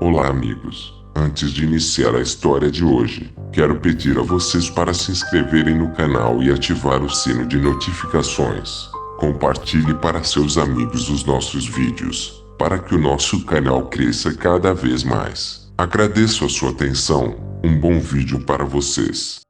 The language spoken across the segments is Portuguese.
Olá, amigos. Antes de iniciar a história de hoje, quero pedir a vocês para se inscreverem no canal e ativar o sino de notificações. Compartilhe para seus amigos os nossos vídeos, para que o nosso canal cresça cada vez mais. Agradeço a sua atenção. Um bom vídeo para vocês.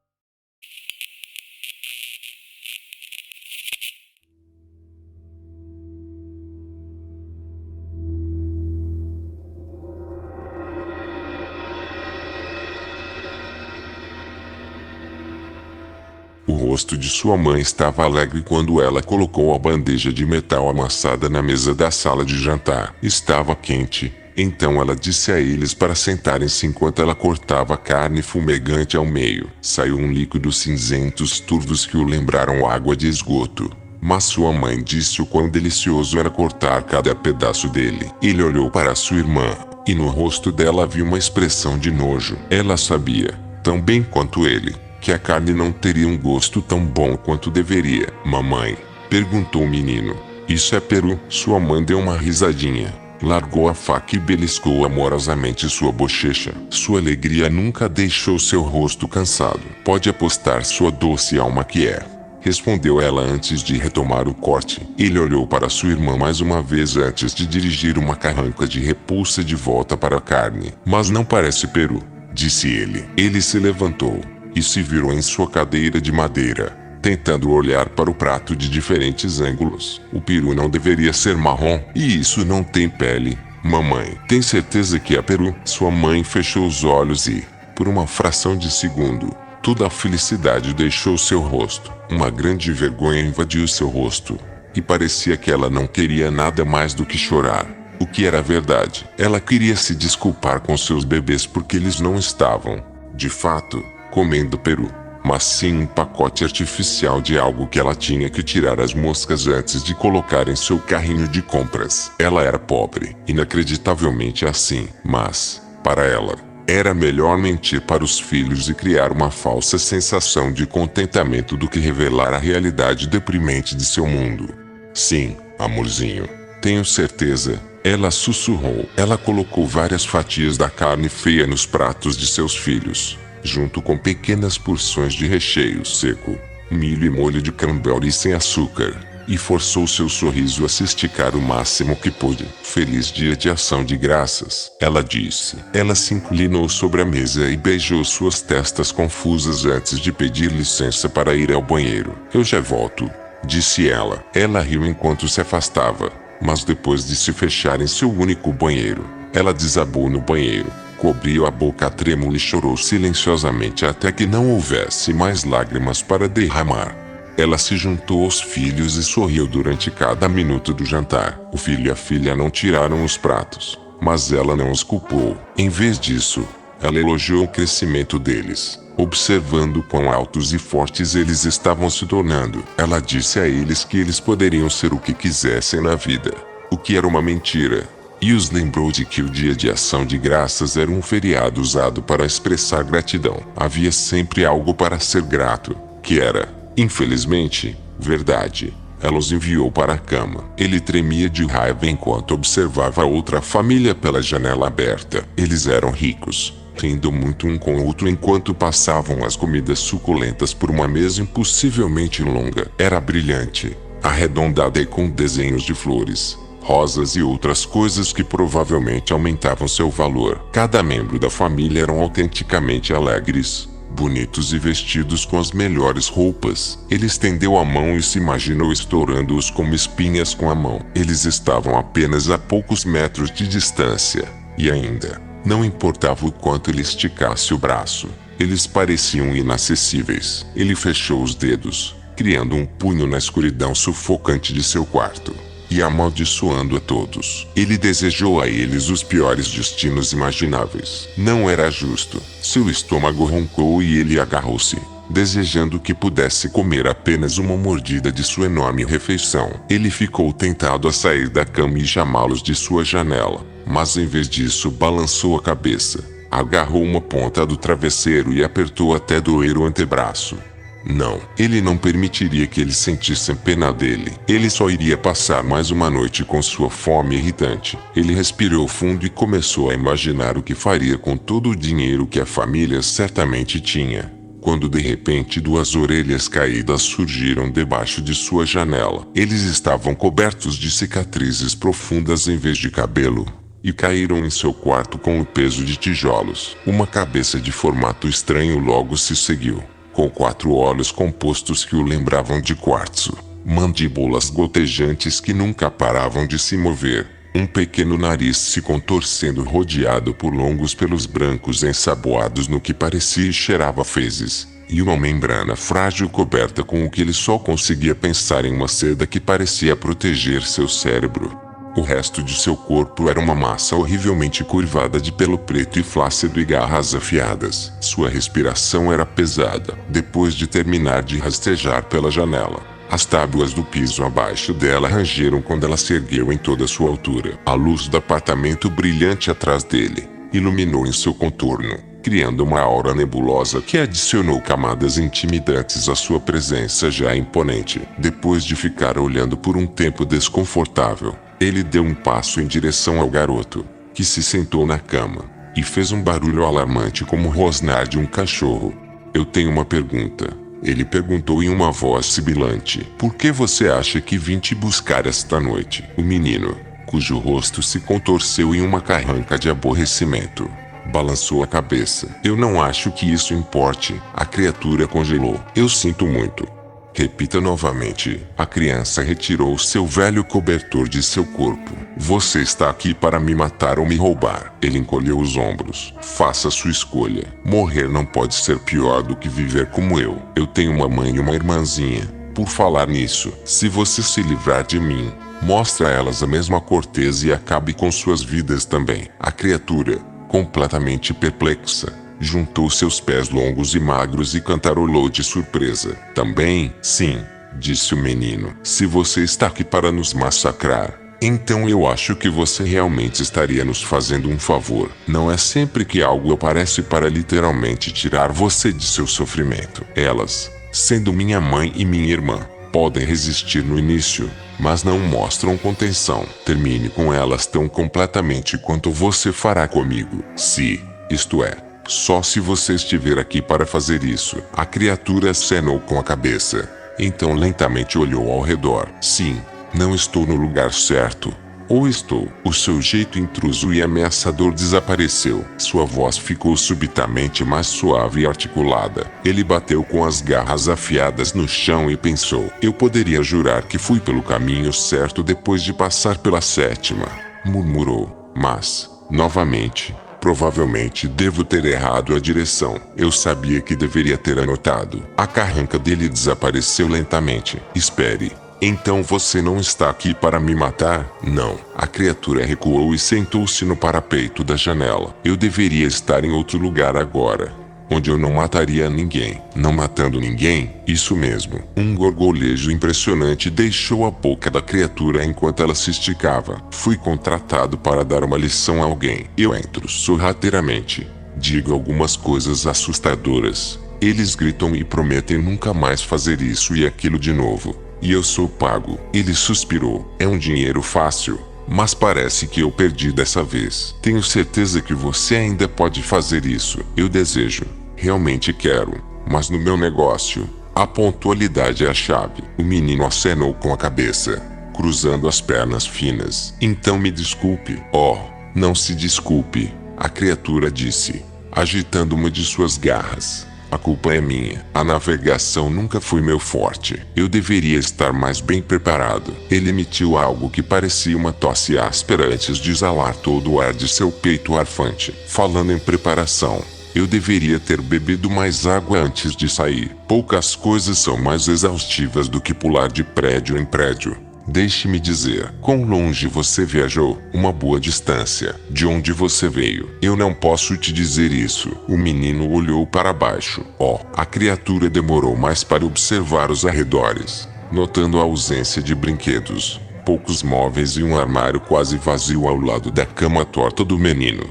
O rosto de sua mãe estava alegre quando ela colocou a bandeja de metal amassada na mesa da sala de jantar. Estava quente, então ela disse a eles para sentarem-se enquanto ela cortava a carne fumegante ao meio. Saiu um líquido cinzentos turvos que o lembraram água de esgoto. Mas sua mãe disse o quão delicioso era cortar cada pedaço dele. Ele olhou para sua irmã, e no rosto dela havia uma expressão de nojo. Ela sabia, tão bem quanto ele, que a carne não teria um gosto tão bom quanto deveria. Mamãe? Perguntou o menino. Isso é peru? Sua mãe deu uma risadinha. Largou a faca e beliscou amorosamente sua bochecha. Sua alegria nunca deixou seu rosto cansado. Pode apostar sua doce alma que é. Respondeu ela antes de retomar o corte. Ele olhou para sua irmã mais uma vez antes de dirigir uma carranca de repulsa de volta para a carne. Mas não parece peru, disse ele. Ele se levantou e se virou em sua cadeira de madeira, tentando olhar para o prato de diferentes ângulos. O peru não deveria ser marrom, e isso não tem pele. Mamãe, tem certeza que é peru? Sua mãe fechou os olhos e, por uma fração de segundo, toda a felicidade deixou seu rosto. Uma grande vergonha invadiu seu rosto, e parecia que ela não queria nada mais do que chorar. O que era verdade? Ela queria se desculpar com seus bebês porque eles não estavam, de fato, comendo peru, mas sim um pacote artificial de algo que ela tinha que tirar as moscas antes de colocar em seu carrinho de compras. Ela era pobre, inacreditavelmente assim, mas, para ela, era melhor mentir para os filhos e criar uma falsa sensação de contentamento do que revelar a realidade deprimente de seu mundo. Sim, amorzinho, tenho certeza. Ela sussurrou. Ela colocou várias fatias da carne feia nos pratos de seus filhos, junto com pequenas porções de recheio seco, milho e molho de cranberry sem açúcar, e forçou seu sorriso a se esticar o máximo que pôde. Feliz dia de ação de graças, ela disse. Ela se inclinou sobre a mesa e beijou suas testas confusas antes de pedir licença para ir ao banheiro. Eu já volto, disse ela. Ela riu enquanto se afastava, mas depois de se fechar em seu único banheiro, ela desabou no banheiro. Cobriu a boca trêmula e chorou silenciosamente até que não houvesse mais lágrimas para derramar. Ela se juntou aos filhos e sorriu durante cada minuto do jantar. O filho e a filha não tiraram os pratos, mas ela não os culpou. Em vez disso, ela elogiou o crescimento deles, observando quão altos e fortes eles estavam se tornando. Ela disse a eles que eles poderiam ser o que quisessem na vida, o que era uma mentira. E os lembrou de que o dia de ação de graças era um feriado usado para expressar gratidão. Havia sempre algo para ser grato, que era, infelizmente, verdade. Ela os enviou para a cama. Ele tremia de raiva enquanto observava a outra família pela janela aberta. Eles eram ricos, rindo muito um com o outro enquanto passavam as comidas suculentas por uma mesa impossivelmente longa. Era brilhante, arredondada e com desenhos de flores, rosas e outras coisas que provavelmente aumentavam seu valor. Cada membro da família eram autenticamente alegres, bonitos e vestidos com as melhores roupas. Ele estendeu a mão e se imaginou estourando-os como espinhas com a mão. Eles estavam apenas a poucos metros de distância, e ainda, não importava o quanto ele esticasse o braço, eles pareciam inacessíveis. Ele fechou os dedos, criando um punho na escuridão sufocante de seu quarto, e amaldiçoando a todos. Ele desejou a eles os piores destinos imagináveis. Não era justo. Seu estômago roncou e ele agarrou-se, desejando que pudesse comer apenas uma mordida de sua enorme refeição. Ele ficou tentado a sair da cama e chamá-los de sua janela, mas em vez disso balançou a cabeça, agarrou uma ponta do travesseiro e apertou até doer o antebraço. Não, ele não permitiria que eles sentissem pena dele. Ele só iria passar mais uma noite com sua fome irritante. Ele respirou fundo e começou a imaginar o que faria com todo o dinheiro que a família certamente tinha. Quando de repente duas orelhas caídas surgiram debaixo de sua janela. Eles estavam cobertos de cicatrizes profundas em vez de cabelo. E caíram em seu quarto com o peso de tijolos. Uma cabeça de formato estranho logo se seguiu, com 4 olhos compostos que o lembravam de quartzo, mandíbulas gotejantes que nunca paravam de se mover, um pequeno nariz se contorcendo rodeado por longos pelos brancos ensaboados no que parecia e cheirava fezes, e uma membrana frágil coberta com o que ele só conseguia pensar em uma seda que parecia proteger seu cérebro. O resto de seu corpo era uma massa horrivelmente curvada de pelo preto e flácido e garras afiadas. Sua respiração era pesada, depois de terminar de rastejar pela janela. As tábuas do piso abaixo dela rangeram quando ela se ergueu em toda sua altura. A luz do apartamento brilhante atrás dele iluminou em seu contorno, criando uma aura nebulosa que adicionou camadas intimidantes à sua presença já imponente. Depois de ficar olhando por um tempo desconfortável, ele deu um passo em direção ao garoto, que se sentou na cama, e fez um barulho alarmante como o rosnar de um cachorro. Eu tenho uma pergunta. Ele perguntou em uma voz sibilante. Por que você acha que vim te buscar esta noite? O menino, cujo rosto se contorceu em uma carranca de aborrecimento, balançou a cabeça. Eu não acho que isso importe. A criatura congelou. Eu sinto muito. Repita novamente. A criança retirou seu velho cobertor de seu corpo. Você está aqui para me matar ou me roubar. Ele encolheu os ombros. Faça sua escolha. Morrer não pode ser pior do que viver como eu. Eu tenho uma mãe e uma irmãzinha. Por falar nisso, se você se livrar de mim, mostre a elas a mesma corteza e acabe com suas vidas também. A criatura, completamente perplexa, juntou seus pés longos e magros e cantarolou de surpresa. Também, sim, disse o menino. Se você está aqui para nos massacrar, então eu acho que você realmente estaria nos fazendo um favor. Não é sempre que algo aparece para literalmente tirar você de seu sofrimento. Elas, sendo minha mãe e minha irmã, podem resistir no início, mas não mostram contenção. Termine com elas tão completamente quanto você fará comigo. Se, isto é, só se você estiver aqui para fazer isso. A criatura acenou com a cabeça. Então lentamente olhou ao redor. Sim, não estou no lugar certo. Ou estou? O seu jeito intruso e ameaçador desapareceu. Sua voz ficou subitamente mais suave e articulada. Ele bateu com as garras afiadas no chão e pensou. Eu poderia jurar que fui pelo caminho certo depois de passar pela 7ª. Murmurou. Mas, novamente, provavelmente devo ter errado a direção. Eu sabia que deveria ter anotado. A carranca dele desapareceu lentamente. Espere. Então você não está aqui para me matar? Não. A criatura recuou e sentou-se no parapeito da janela. Eu deveria estar em outro lugar agora, onde eu não mataria ninguém. Não matando ninguém? Isso mesmo. Um gorgolejo impressionante deixou a boca da criatura enquanto ela se esticava. Fui contratado para dar uma lição a alguém. Eu entro sorrateiramente. Digo algumas coisas assustadoras. Eles gritam e prometem nunca mais fazer isso e aquilo de novo. E eu sou pago. Ele suspirou. É um dinheiro fácil, mas parece que eu perdi dessa vez. Tenho certeza que você ainda pode fazer isso. Eu desejo. Realmente quero. Mas no meu negócio, a pontualidade é a chave. O menino acenou com a cabeça, cruzando as pernas finas. Então me desculpe. Oh, não se desculpe, a criatura disse, agitando uma de suas garras. A culpa é minha. A navegação nunca foi meu forte. Eu deveria estar mais bem preparado. Ele emitiu algo que parecia uma tosse áspera antes de exalar todo o ar de seu peito arfante. Falando em preparação, eu deveria ter bebido mais água antes de sair. Poucas coisas são mais exaustivas do que pular de prédio em prédio. Deixe-me dizer, quão longe você viajou? Uma boa distância. De onde você veio? Eu não posso te dizer isso. O menino olhou para baixo. Oh, a criatura demorou mais para observar os arredores, notando a ausência de brinquedos, poucos móveis e um armário quase vazio ao lado da cama torta do menino.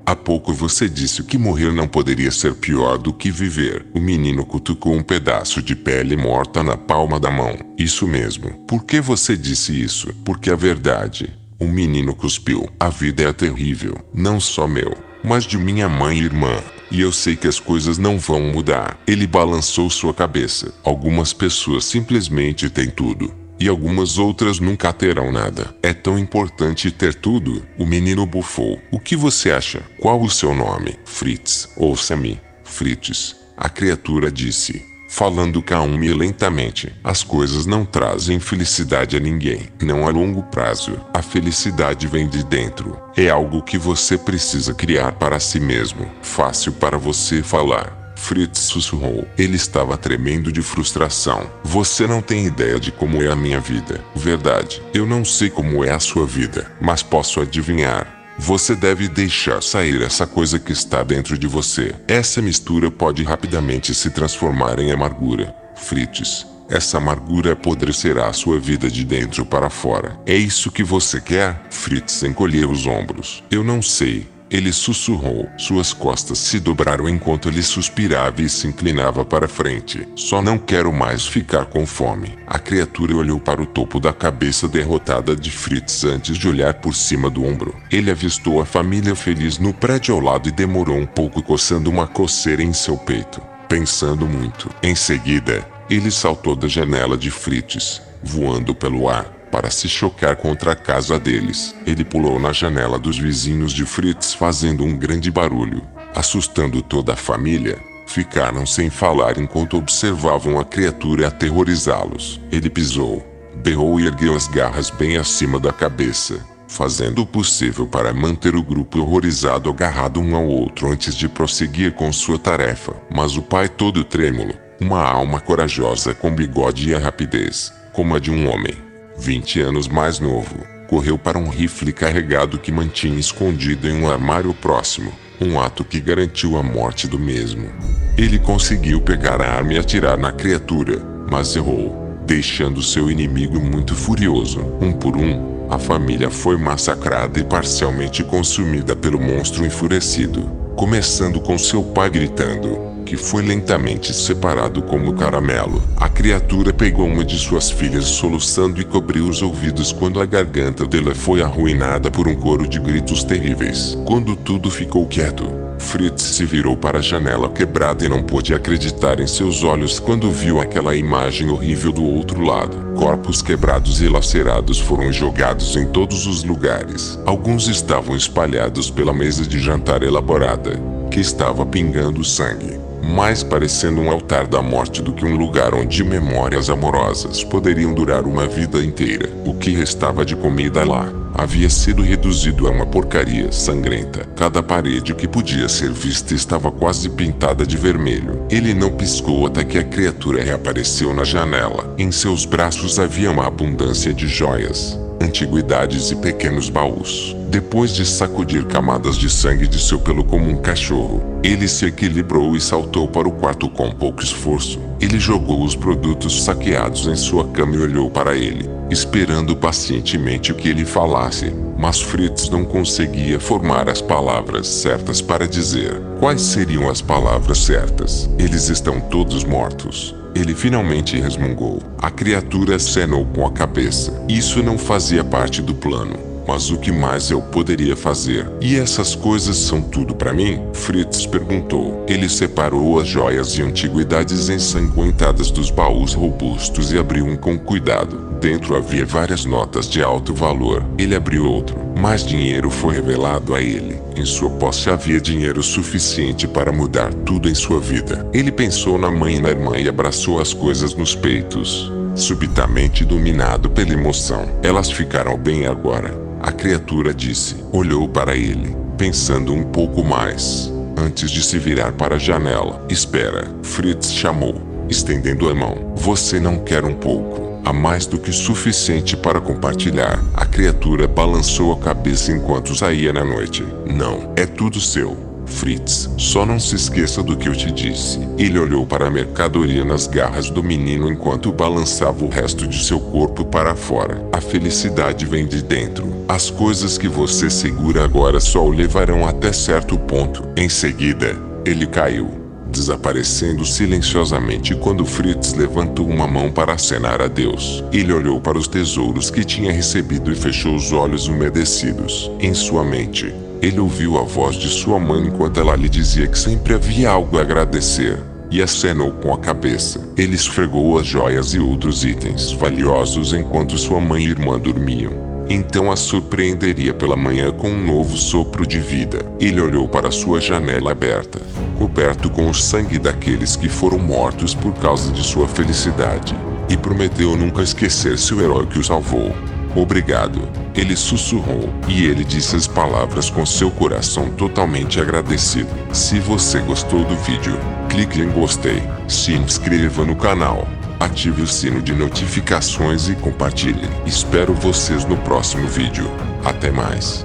Há pouco você disse que morrer não poderia ser pior do que viver. O menino cutucou um pedaço de pele morta na palma da mão. Isso mesmo. Por que você disse isso? Porque a verdade. O menino cuspiu. A vida é terrível. Não só meu, mas de minha mãe e irmã. E eu sei que as coisas não vão mudar. Ele balançou sua cabeça. Algumas pessoas simplesmente têm tudo. E algumas outras nunca terão nada. É tão importante ter tudo? O menino bufou. O que você acha? Qual o seu nome? Fritz. Ouça-me, Fritz. A criatura disse, falando calma e lentamente. As coisas não trazem felicidade a ninguém. Não a longo prazo. A felicidade vem de dentro. É algo que você precisa criar para si mesmo. Fácil para você falar. Fritz sussurrou. Ele estava tremendo de frustração. Você não tem ideia de como é a minha vida. Verdade. Eu não sei como é a sua vida, mas posso adivinhar. Você deve deixar sair essa coisa que está dentro de você. Essa mistura pode rapidamente se transformar em amargura. Fritz, essa amargura apodrecerá a sua vida de dentro para fora. É isso que você quer? Fritz encolheu os ombros. Eu não sei. Ele sussurrou. Suas costas se dobraram enquanto ele suspirava e se inclinava para frente. Só não quero mais ficar com fome. A criatura olhou para o topo da cabeça derrotada de Fritz antes de olhar por cima do ombro. Ele avistou a família feliz no prédio ao lado e demorou um pouco coçando uma coceira em seu peito, pensando muito. Em seguida, ele saltou da janela de Fritz, voando pelo ar, para se chocar contra a casa deles. Ele pulou na janela dos vizinhos de Fritz fazendo um grande barulho, assustando toda a família. Ficaram sem falar enquanto observavam a criatura aterrorizá-los. Ele pisou, berrou e ergueu as garras bem acima da cabeça, fazendo o possível para manter o grupo horrorizado agarrado um ao outro antes de prosseguir com sua tarefa. Mas o pai, todo trêmulo, uma alma corajosa com bigode e a rapidez, como a de um homem 20 anos mais novo, correu para um rifle carregado que mantinha escondido em um armário próximo, um ato que garantiu a morte do mesmo. Ele conseguiu pegar a arma e atirar na criatura, mas errou, deixando seu inimigo muito furioso. Um por um, a família foi massacrada e parcialmente consumida pelo monstro enfurecido, começando com seu pai gritando, que foi lentamente separado como caramelo. A criatura pegou uma de suas filhas soluçando e cobriu os ouvidos quando a garganta dela foi arruinada por um coro de gritos terríveis. Quando tudo ficou quieto, Fritz se virou para a janela quebrada e não pôde acreditar em seus olhos quando viu aquela imagem horrível do outro lado. Corpos quebrados e lacerados foram jogados em todos os lugares. Alguns estavam espalhados pela mesa de jantar elaborada, que estava pingando sangue, mais parecendo um altar da morte do que um lugar onde memórias amorosas poderiam durar uma vida inteira. O que restava de comida lá havia sido reduzido a uma porcaria sangrenta. Cada parede que podia ser vista estava quase pintada de vermelho. Ele não piscou até que a criatura reapareceu na janela. Em seus braços havia uma abundância de joias, antiguidades e pequenos baús. Depois de sacudir camadas de sangue de seu pelo como um cachorro, ele se equilibrou e saltou para o quarto com pouco esforço. Ele jogou os produtos saqueados em sua cama e olhou para ele, esperando pacientemente que ele falasse, mas Fritz não conseguia formar as palavras certas para dizer. Quais seriam as palavras certas? Eles estão todos mortos. Ele finalmente resmungou. A criatura acenou com a cabeça. Isso não fazia parte do plano. Mas o que mais eu poderia fazer? E essas coisas são tudo para mim? Fritz perguntou. Ele separou as joias e antiguidades ensanguentadas dos baús robustos e abriu um com cuidado. Dentro havia várias notas de alto valor. Ele abriu outro. Mais dinheiro foi revelado a ele. Em sua posse havia dinheiro suficiente para mudar tudo em sua vida. Ele pensou na mãe e na irmã e abraçou as coisas nos peitos, subitamente dominado pela emoção. Elas ficaram bem agora, a criatura disse. Olhou para ele, pensando um pouco mais, antes de se virar para a janela. Espera, Fritz chamou, estendendo a mão. Você não quer um pouco? Há mais do que suficiente para compartilhar. A criatura balançou a cabeça enquanto saía na noite. Não, é tudo seu. Fritz, só não se esqueça do que eu te disse. Ele olhou para a mercadoria nas garras do menino enquanto balançava o resto de seu corpo para fora. A felicidade vem de dentro. As coisas que você segura agora só o levarão até certo ponto. Em seguida, ele caiu, desaparecendo silenciosamente quando Fritz levantou uma mão para acenar a Deus. Ele olhou para os tesouros que tinha recebido e fechou os olhos umedecidos. Em sua mente, ele ouviu a voz de sua mãe enquanto ela lhe dizia que sempre havia algo a agradecer, e acenou com a cabeça. Ele esfregou as joias e outros itens valiosos enquanto sua mãe e irmã dormiam. Então a surpreenderia pela manhã com um novo sopro de vida. Ele olhou para sua janela aberta, coberto com o sangue daqueles que foram mortos por causa de sua felicidade, e prometeu nunca esquecer seu herói que o salvou. Obrigado, ele sussurrou, e ele disse as palavras com seu coração totalmente agradecido. Se você gostou do vídeo, clique em gostei, se inscreva no canal, ative o sino de notificações e compartilhe. Espero vocês no próximo vídeo. Até mais.